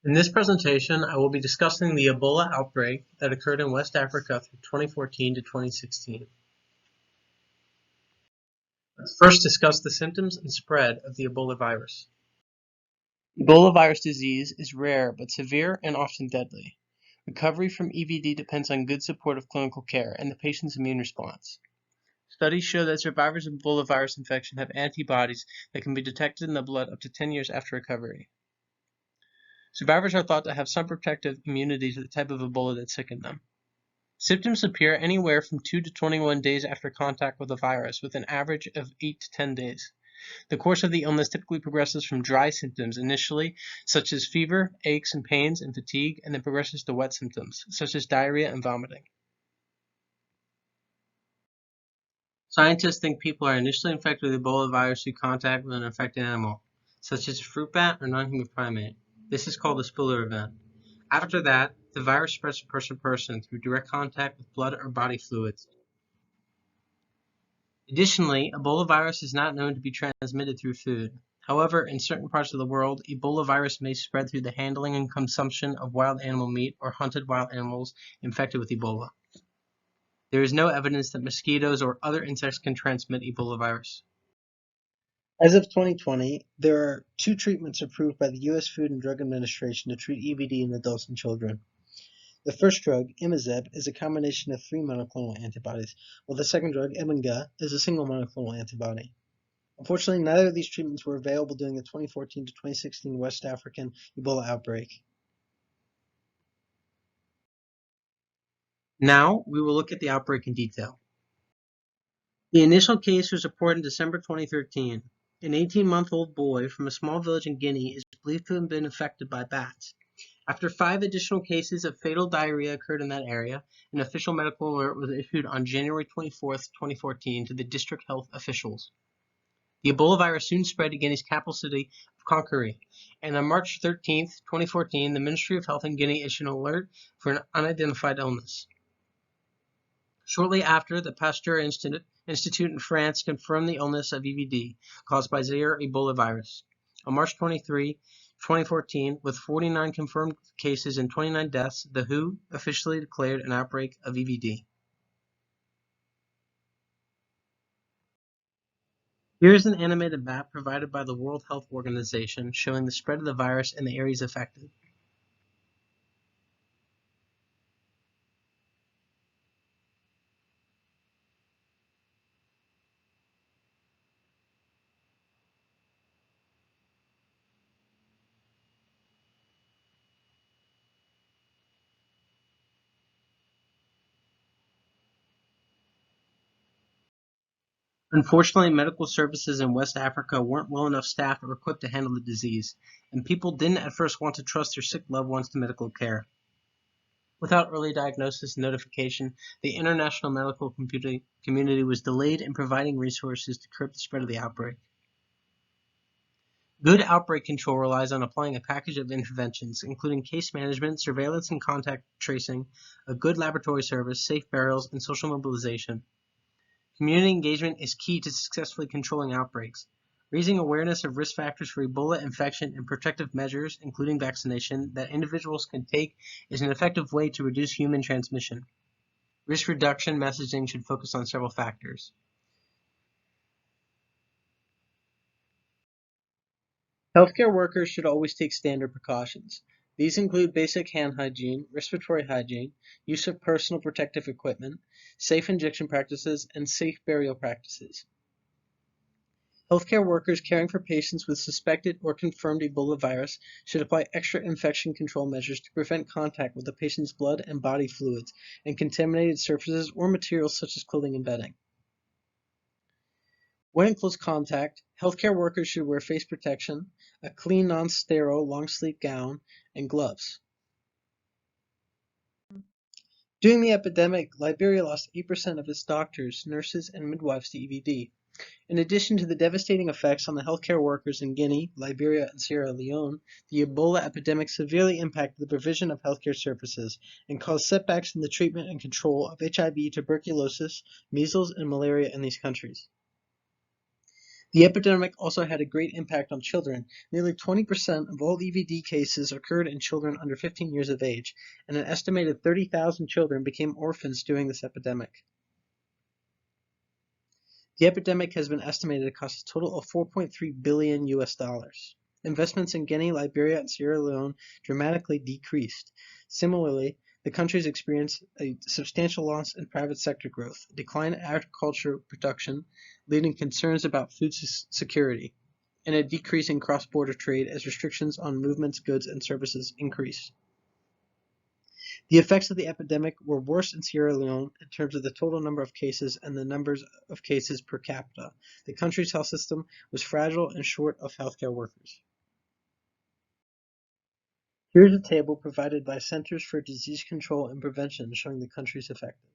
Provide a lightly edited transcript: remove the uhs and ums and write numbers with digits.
In this presentation, I will be discussing the Ebola outbreak that occurred in West Africa from 2014 to 2016. Let's first discuss the symptoms and spread of the Ebola virus. Ebola virus disease is rare but severe and often deadly. Recovery from EVD depends on good supportive clinical care and the patient's immune response. Studies show that survivors of Ebola virus infection have antibodies that can be detected in the blood up to 10 years after recovery. Survivors are thought to have some protective immunity to the type of Ebola that sickened them. Symptoms appear anywhere from 2 to 21 days after contact with the virus, with an average of 8 to 10 days. The course of the illness typically progresses from dry symptoms initially, such as fever, aches and pains, and fatigue, and then progresses to wet symptoms, such as diarrhea and vomiting. Scientists think people are initially infected with Ebola virus through contact with an infected animal, such as a fruit bat or non-human primate. This is called a spiller event. After that, the virus spreads from person to person through direct contact with blood or body fluids. Additionally, Ebola virus is not known to be transmitted through food. However, in certain parts of the world, Ebola virus may spread through the handling and consumption of wild animal meat or hunted wild animals infected with Ebola. There is no evidence that mosquitoes or other insects can transmit Ebola virus. As of 2020, there are 2 treatments approved by the U.S. Food and Drug Administration to treat EBD in adults and children. The first drug, imazeb, is a combination of 3 monoclonal antibodies, while the second drug, ebanga, is a single monoclonal antibody. Unfortunately, neither of these treatments were available during the 2014 to 2016 West African Ebola outbreak. Now, we will look at the outbreak in detail. The initial case was reported in December 2013. An 18-month-old boy from a small village in Guinea is believed to have been infected by bats. After 5 additional cases of fatal diarrhea occurred in that area, an official medical alert was issued on January 24, 2014 to the district health officials. The Ebola virus soon spread to Guinea's capital city of Conakry, and on March 13, 2014, the Ministry of Health in Guinea issued an alert for an unidentified illness. Shortly after, the Pasteur Institute in France confirmed the illness of EVD caused by Zaire Ebola virus. On March 23, 2014, with 49 confirmed cases and 29 deaths, the WHO officially declared an outbreak of EVD. Here is an animated map provided by the World Health Organization showing the spread of the virus in the areas affected. Unfortunately, medical services in West Africa weren't well enough staffed or equipped to handle the disease, and people didn't at first want to trust their sick loved ones to medical care. Without early diagnosis and notification, the international medical community was delayed in providing resources to curb the spread of the outbreak. Good outbreak control relies on applying a package of interventions, including case management, surveillance and contact tracing, a good laboratory service, safe burials, and social mobilization. Community engagement is key to successfully controlling outbreaks. Raising awareness of risk factors for Ebola infection and protective measures, including vaccination, that individuals can take is an effective way to reduce human transmission. Risk reduction messaging should focus on several factors. Healthcare workers should always take standard precautions. These include basic hand hygiene, respiratory hygiene, use of personal protective equipment, safe injection practices, and safe burial practices. Healthcare workers caring for patients with suspected or confirmed Ebola virus should apply extra infection control measures to prevent contact with the patient's blood and body fluids and contaminated surfaces or materials such as clothing and bedding. When in close contact, healthcare workers should wear face protection, a clean, non-sterile long-sleeve gown, and gloves. During the epidemic, Liberia lost 8% of its doctors, nurses, and midwives to EVD. In addition to the devastating effects on the healthcare workers in Guinea, Liberia, and Sierra Leone, the Ebola epidemic severely impacted the provision of healthcare services and caused setbacks in the treatment and control of HIV, tuberculosis, measles, and malaria in these countries. The epidemic also had a great impact on children. Nearly 20% of all EVD cases occurred in children under 15 years of age, and an estimated 30,000 children became orphans during this epidemic. The epidemic has been estimated to cost a total of 4.3 billion US dollars. Investments in Guinea, Liberia, and Sierra Leone dramatically decreased. Similarly, the countries experienced a substantial loss in private sector growth, a decline in agriculture production, leading to concerns about food security, and a decrease in cross-border trade as restrictions on movements, goods, and services increased. The effects of the epidemic were worse in Sierra Leone in terms of the total number of cases and the numbers of cases per capita. The country's health system was fragile and short of healthcare workers. Here is a table provided by Centers for Disease Control and Prevention showing the countries affected.